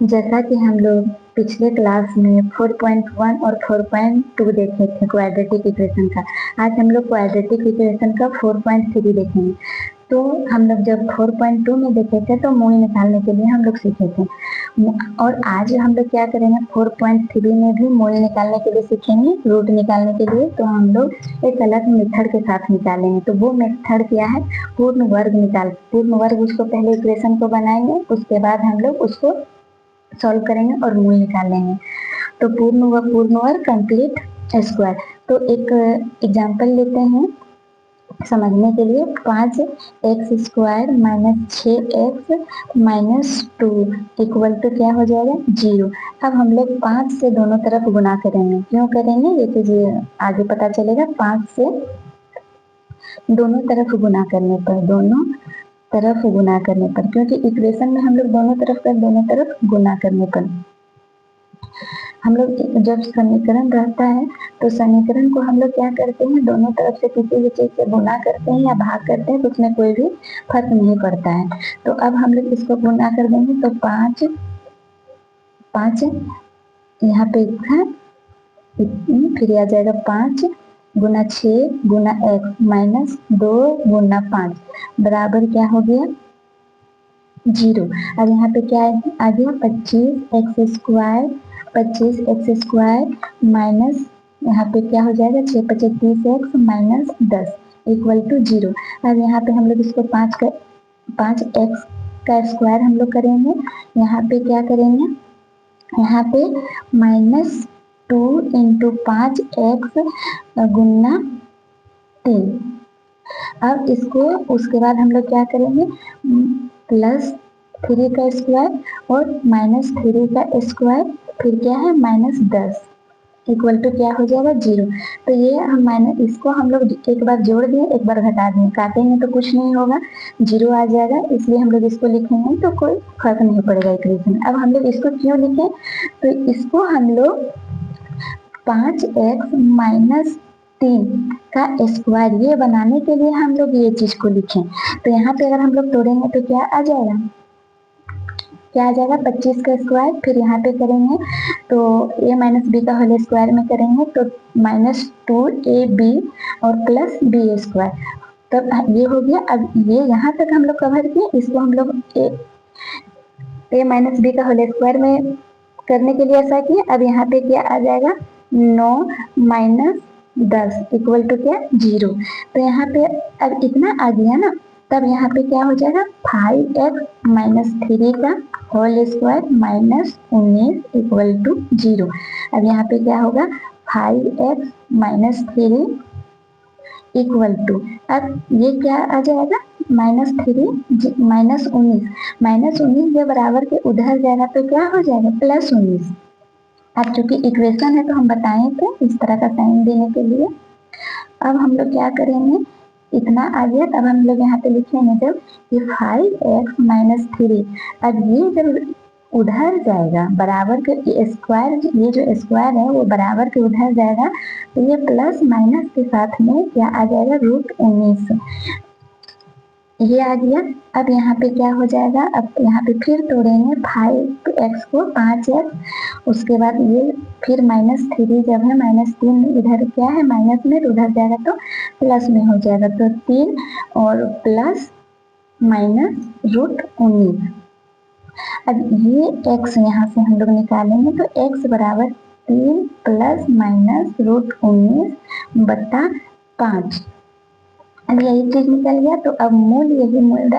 जैसा कि हम लोग पिछले क्लास में 4.1 और 4.2 देखे थे क्वाड्रेटिक इक्वेशन का, आज हम लोग क्वाड्रेटिक इक्वेशन का 4.3 देखेंगे। तो हम लोग जब 4.2 में देखे थे तो मूल निकालने के लिए हम लोग सीखे थे, और आज हम लोग क्या करेंगे 4.3 में भी मूल निकालने के लिए सीखेंगे, रूट निकालने के लिए। तो हम लोग एक अलग मेथड के साथ निकालेंगे। तो वो मेथड क्या है, पूर्ण वर्ग उसको पहले इक्वेशन को बनाएंगे, उसके बाद हम लोग उसको सॉल्व करेंगे और मूल निकाल लेंगे। तो पूर्ण वर्ग कंप्लीट स्क्वायर। तो एक एग्जांपल लेते हैं समझने के लिए। 5x² minus 6x minus 2 equal to क्या हो जाएगा 0। अब हम लोग 5 से दोनों तरफ गुना करेंगे। क्यों करेंगे ये तो आगे पता चलेगा। 5 से दोनों तरफ गुना करने पर, क्योंकि इक्वेशन में हम लोग दोनों तरफ गुना करने पर हम लोग जब समीकरण रहता है तो समीकरण को हम लोग क्या करते हैं, दोनों तरफ से किसी भी चीज से गुना करते हैं या भाग करते हैं, तो उसमें कोई भी फर्क नहीं पड़ता है। तो अब हम लोग इसको गुना कर देंगे। तो 5 यहाँ पे है, फिर आ जाएगा 5 गुना 6 गुना x माइनस 2 गुना 5 बराबर क्या हो गया 0। अब यहाँ पे क्या आ गया 25x² माइनस यहाँ पे क्या हो जाएगा 6 25 30x माइनस 10 इक्वल टू 0। अब यहाँ पे हम लोग इसको 5x का स्क्वायर हम लोग करेंगे। यहाँ पे क्या करेंगे, यहाँ पे -2 इंटू 5x गुना 3। अब इसको उसके बाद हम लोग क्या करेंगे, +3 का स्क्वायर और -3 का स्क्वायर, फिर क्या है -10 इक्वल टू क्या हो जाएगा 0। तो ये इसको हम लोग एक बार जोड़ दिए, एक बार घटा दिए, काटेंगे तो कुछ नहीं होगा, 0 आ जाएगा। इसलिए हम लोग इसको लिखेंगे तो कोई फर्क नहीं पड़ेगा इक्वेशन में। अब हम लोग इसको क्यों लिखें, तो इसको हम लोग 5x माइनस 3 का स्क्वायर ये बनाने के लिए हम लोग ये चीज को लिखें। तो यहाँ पे अगर हम लोग तोड़ेंगे तो क्या आ जाएगा 25 का स्क्वायर, फिर यहाँ पे करेंगे तो a माइनस बी का होल स्क्वायर में करेंगे तो -2ab और +b²। तब ये हो गया। अब ये यहाँ तक हम लोग कवर किए, इसको हम लोग a माइनस बी का होल स्क्वायर में करने के लिए ऐसा किया। अब यहाँ पे क्या आ जाएगा 9 माइनस 10 इक्वल टू क्या 0। तो यहाँ पे अब इतना आ गया ना, तब यहाँ पे क्या हो जाएगा 5x माइनस 3 का whole square minus 19 equal to 0। अब यहाँ पे क्या होगा 5x माइनस 3 इक्वल टू, अब ये क्या आ जाएगा -3 -19 जब बराबर के उधर जाएगा तो क्या हो जाएगा +19। अब चूंकि इक्वेशन है तो हम बताए थे इस तरह का साइन देने के लिए। अब हम लोग क्या करेंगे, इतना आ गया, तब हम लोग यहाँ पे लिखेंगे जब ये 5x माइनस 3, अब ये जब उधर जाएगा बराबर के स्क्वायर, ये जो स्क्वायर है वो बराबर के उधर जाएगा तो ये प्लस माइनस के साथ में क्या आ जाएगा √19 ये आ गया। अब यहाँ पे क्या हो जाएगा, अब यहाँ पे फिर तोड़ेंगे 5x को 5x, उसके बाद ये फिर -3 जब है -3 इधर क्या है माइनस में, तो उधर जाएगा तो प्लस में हो जाएगा, तो 3 और प्लस माइनस √19। अब ये x यहाँ से हम लोग निकालेंगे तो x बराबर 3 प्लस माइनस √19 बटा 5। अब यही चीज निकल गया। तो अब मूल यही मूल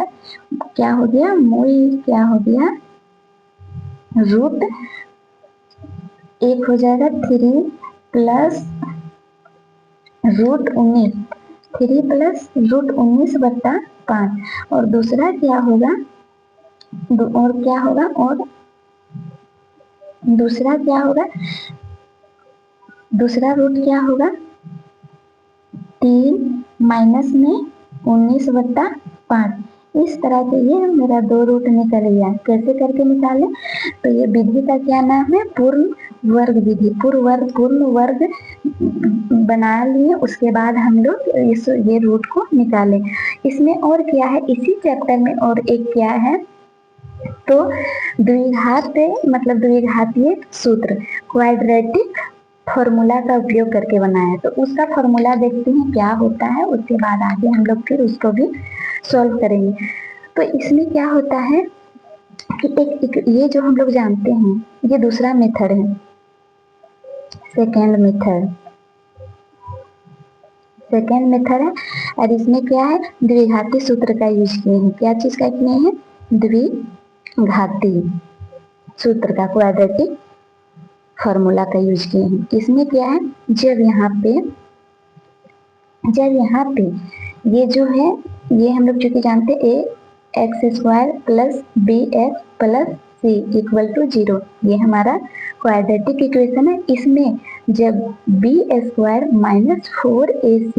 क्या हो गया, मूल क्या हो गया √1 हो जाएगा 3 प्लस √19 बट्टा 5। और दूसरा क्या होगा, दूसरा रूट क्या होगा 3 माइनस में 19 बट्टा 5। इस तरह से ये मेरा 2 रूट निकल गया। कैसे करके निकाले, तो ये विधि का क्या नाम है, पूर्ण वर्ग विधि। पूर्ण वर्ग बना लिए, उसके बाद हम लोग ये रूट को निकाले। इसमें और क्या है, इसी चैप्टर में और एक क्या है, तो द्विघात मतलब द्विघातीय सूत्र क्वाड्रेटिक फॉर्मूला का उपयोग करके बनाया है, तो उसका फॉर्मूला देखते हैं क्या होता है, उसके बाद आगे हम लोग फिर उसको भी सॉल्व करेंगे। तो इसमें क्या होता है कि एक ये जो हम लोग जानते हैं, ये दूसरा मेथड है, सेकेंड मेथड है। और इसमें क्या है, द्विघाती सूत्र का यूज किए हैं। क्या चीज का किए हैं, द्विघाती सूत्र का, क्वाड्रेटिक फॉर्मूला का यूज किए हैं। इसमें क्या है, जब यहाँ पे ये जो है, ये हम लोग चूंकि जानते हैं ax² plus bx plus c equal to 0, ये हमारा क्वाड्रेटिक इक्वेशन है। इसमें जब b² minus 4ac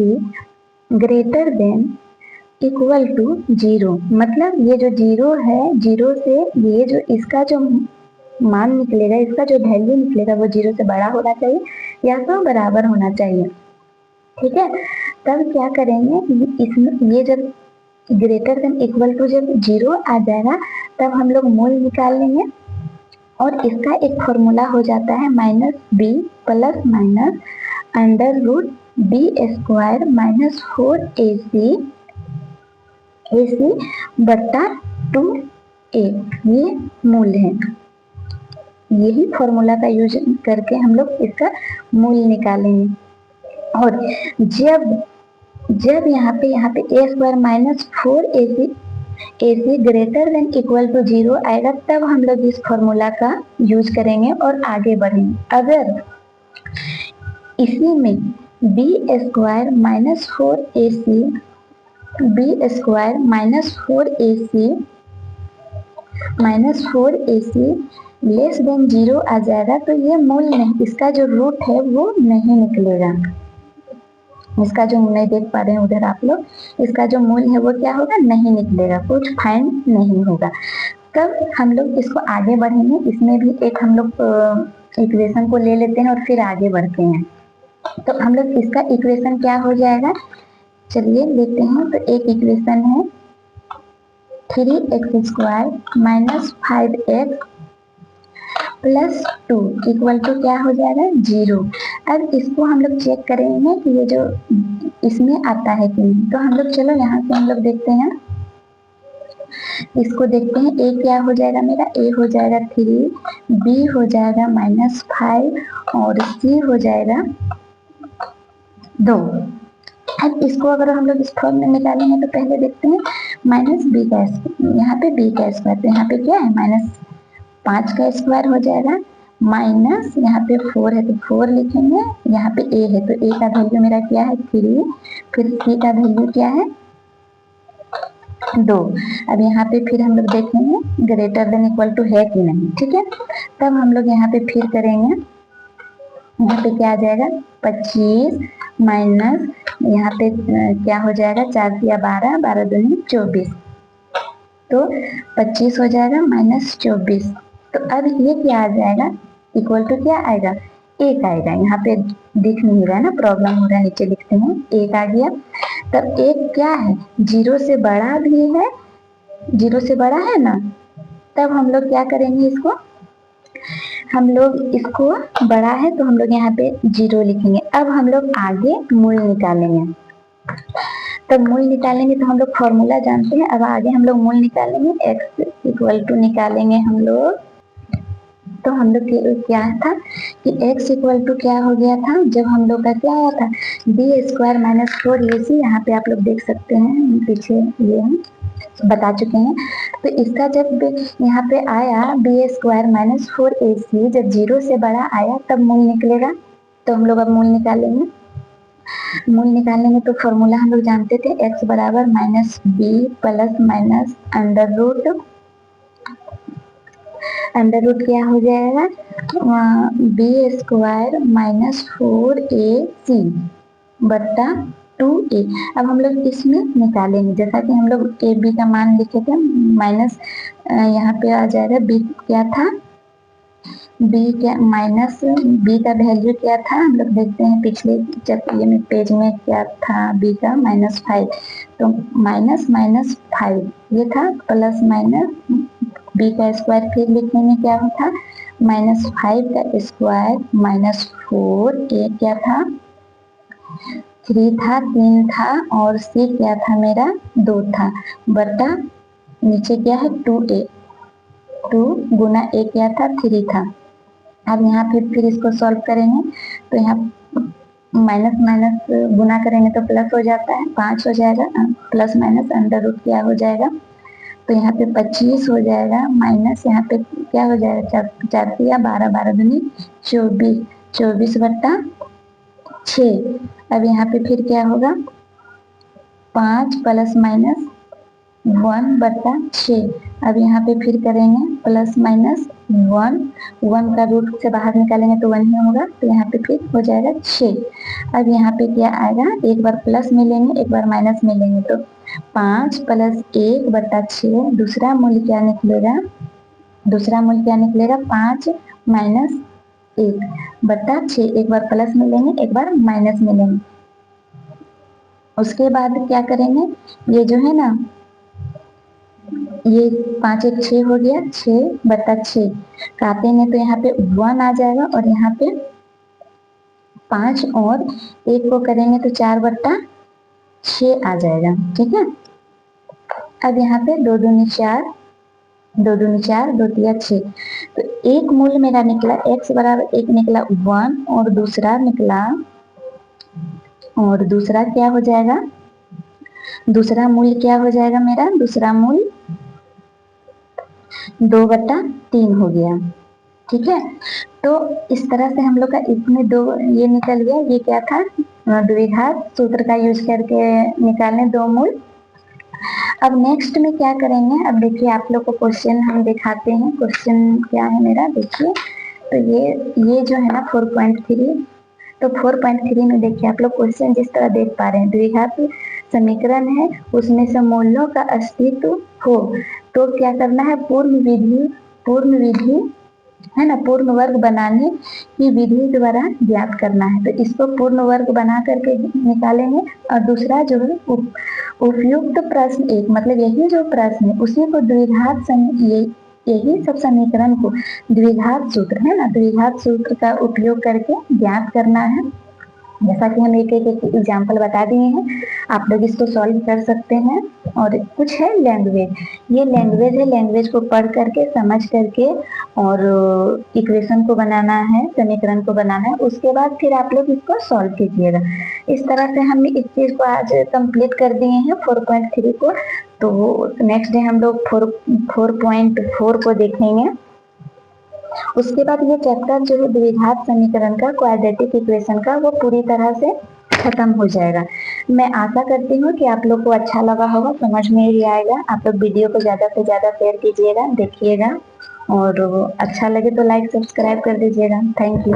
greater than equal to 0, मतलब ये जो 0 है, 0 से ये जो इसका जो मान निकलेगा, इसका जो वैल्यू निकलेगा वो 0 से बड़ा होना चाहिए या तो बराबर होना चाहिए। ठीक है, तब क्या करेंगे, इसमें ये जब ग्रेटर देन इक्वल टू जब 0 आ जाएगा, तब हम लोग मूल निकाल लेंगे और इसका एक फॉर्मूला हो जाता है -b plus minus under root b² minus 4ac बट्टा 2a, ये मूल है। यही फॉर्मूला का यूज करके हम लोग इसका मूल निकालेंगे। और जब यहाँ पे a² minus 4ac greater than equal to 0 आएगा, तब हम लोग इस फॉर्मूला का यूज करेंगे और आगे बढ़ेंगे। अगर इसी में b² minus 4ac less than 0 आ जाएगा, तो ये मूल नहीं, इसका जो रूट है वो नहीं निकलेगा। इसका जो नहीं देख पा रहे हैं उधर आप लोग, इसका जो मूल है वो क्या होगा, नहीं निकलेगा, कुछ फाइंड नहीं होगा। तब हम लोग इसको आगे बढ़ेंगे। इसमें भी एक हम लोग इक्वेशन को ले लेते हैं और फिर आगे बढ़ते हैं। तो हम लोग इसका इक्वेशन क्या हो जाएगा, चलिए लेते हैं। तो एक इक्वेशन है 3x² minus 5x plus 2 equal to क्या हो जाएगा, 0। अब इसको हम लोग चेक करेंगे कि ये जो इसमें आता है कि नहीं। तो हम लोग चलो यहाँ से हम लोग देखते हैं, इसको देखते हैं। a क्या हो जाएगा मेरा, a हो जाएगा 3, b हो जाएगा -5 और c हो जाएगा 2। अब इसको अगर हम लोग इस फॉर्म में निकालेंगे तो पहले देखते हैं -b का, यहाँ पे b का स्क्वायर, तो यहाँ पे क्या है -5 का स्क्वायर हो जाएगा, माइनस यहाँ पे 4 है तो 4 लिखेंगे, यहाँ पे a है तो a का वैल्यू मेरा क्या है 3, फिर c का वैल्यू क्या है 2। अब यहाँ पे फिर हम लोग देखेंगे ग्रेटर देन इक्वल टू है कि नहीं। ठीक है, तब हम लोग यहाँ पे फिर करेंगे। यहाँ पे क्या आ जाएगा 25 माइनस यहाँ पे क्या हो जाएगा 4 या 12, 12 दूनी 24, तो 25 हो जाएगा -24। तो अब ये क्या आ जाएगा, इक्वल टू क्या आएगा, 1 आएगा। यहाँ पे दिख नहीं रहा है ना, प्रॉब्लम हो रहा है, नीचे लिखते हैं 1 आ गया। तब 1 क्या है, 0 से बड़ा भी है, 0 से बड़ा है ना, तब हम लोग क्या करेंगे, इसको हम लोग इसको बड़ा है तो हम लोग यहाँ पे 0 लिखेंगे। अब हम लोग आगे मूल निकालेंगे। तब मूल निकालेंगे तो हम लोग फॉर्मूला जानते हैं। अब आगे हम लोग मूल निकालेंगे, x इक्वल टू निकालेंगे हम लोग। तो हम लोग क्या था कि x इक्वल टू क्या हो गया था, जब हम लोग का क्या आया था b² माइनस 4ac, यहाँ पे आप लोग देख सकते हैं पीछे ये हम बता चुके हैं। तो इसका जब यहाँ पे आया b² माइनस 4ac, जब 0 से बड़ा आया तब मूल निकलेगा। तो हम लोग अब मूल निकालेंगे। मूल निकालने में तो फॉर्मूला हम लोग जानते थे, x बराबर -b plus minus under root क्या हो जाएगा b² माइनस 4ac बट्टा 2a। अब हम लोग इसमें निकालेंगे, जैसा कि हम लोग a b का मान लिखे थे, माइनस यहाँ पे आ जाएगा b क्या था, b क्या माइनस b का वैल्यू क्या था, हम लोग देखते हैं पिछले चैप्टर में पेज में क्या था, b का -5, तो माइनस -5 ये था, प्लस माइनस बी का स्क्वायर फिर लिखने में क्या था, -5 का स्क्वायर -4, ए क्या था 3 था, 3 था, और सी क्या था मेरा 2 था, बटा नीचे क्या है 2a, 2 गुना a क्या था 3 था। अब यहाँ पे फिर इसको सॉल्व करेंगे तो यहाँ माइनस माइनस गुना करेंगे तो प्लस हो जाता है, 5 हो जाएगा, प्लस माइनस अंडर रूट क्या हो जाएगा, तो यहाँ पे 25 हो जाएगा, माइनस यहाँ पे क्या हो जाएगा 4 या 12, 12 दूनी 24, 24 बट्टा 6। अब यहाँ पे फिर क्या होगा 5 प्लस माइनस 1/6। अब यहाँ पे फिर करेंगे प्लस माइनस 1, 1 का रूट से बाहर निकालेंगे तो 1 ही होगा, तो यहाँ पे फिर हो जाएगा 6। अब यहाँ पे क्या आएगा, एक बार प्लस में लेंगे एक बार माइनस में लेंगे तो 5 प्लस 1/6, दूसरा मूल्य क्या निकलेगा, दूसरा मूल्य क्या निकलेगा 5 माइनस 1/6, एक बार प्लस में लेंगे एक बार माइनस में लेंगे। उसके बाद क्या करेंगे, ये जो है ना ये 5 1 6 हो गया, 6/6 काटेंगे तो यहाँ पे 1 आ जाएगा, और यहाँ पे 5 और 1 को करेंगे तो 4/6 आ जाएगा, ठीक है। अब यहाँ पे 2 दूनी 4, 2 दूनी 4, 2 तिया 6, तो एक मूल मेरा निकला x बराबर 1 निकला 1, और दूसरा निकला, और दूसरा क्या हो जाएगा, दूसरा मूल क्या हो जाएगा मेरा, दूसरा मूल 2/3 हो गया, ठीक है। तो इस तरह से हम लोग का इसमें दो ये निकल गया, ये क्या था द्विघात सूत्र का यूज करके निकालने दो मूल। अब नेक्स्ट में क्या करेंगे, अब देखिए आप लोग को क्वेश्चन हम दिखाते हैं, क्वेश्चन क्या है मेरा देखिए, तो ये जो है ना 4.3, तो 4.3 में देखिए आप लोग क्वेश्चन जिस तरह देख पा रहे हैं, द्विघात समीकरण है उसमें से मूल्यों का अस्तित्व हो तो क्या करना है, पूर्ण विधि है ना, पूर्ण वर्ग बनाने की विधि द्वारा ज्ञात करना है। तो इसको पूर्ण वर्ग बना करके निकालेंगे, और दूसरा जो है उपयुक्त प्रश्न एक, मतलब यही जो प्रश्न है उसी को द्विघात यही सब समीकरण को द्विघात सूत्र है ना, द्विघात सूत्र का उपयोग करके ज्ञात करना है। जैसा कि हम एक एग्जाम्पल बता दिए हैं, आप लोग इसको सॉल्व कर सकते हैं। और कुछ है लैंग्वेज, ये लैंग्वेज है, लैंग्वेज को पढ़ करके समझ करके और इक्वेशन को बनाना है, समीकरण को बनाना है, उसके बाद फिर आप लोग इसको सॉल्व कीजिएगा। इस तरह से हमने इस चीज को आज कंप्लीट कर दिए हैं 4.3 को। तो नेक्स्ट डे हम लोग 4.4 को देखेंगे। उसके बाद ये चैप्टर जो है द्विघात समीकरण का, क्वाड्रेटिक इक्वेशन का, वो पूरी तरह से खत्म हो जाएगा। मैं आशा करती हूँ कि आप लोग को अच्छा लगा होगा, समझ में ही आएगा। आप लोग वीडियो को ज्यादा से ज्यादा शेयर कीजिएगा, देखिएगा, और अच्छा लगे तो लाइक सब्सक्राइब कर दीजिएगा। Thank you.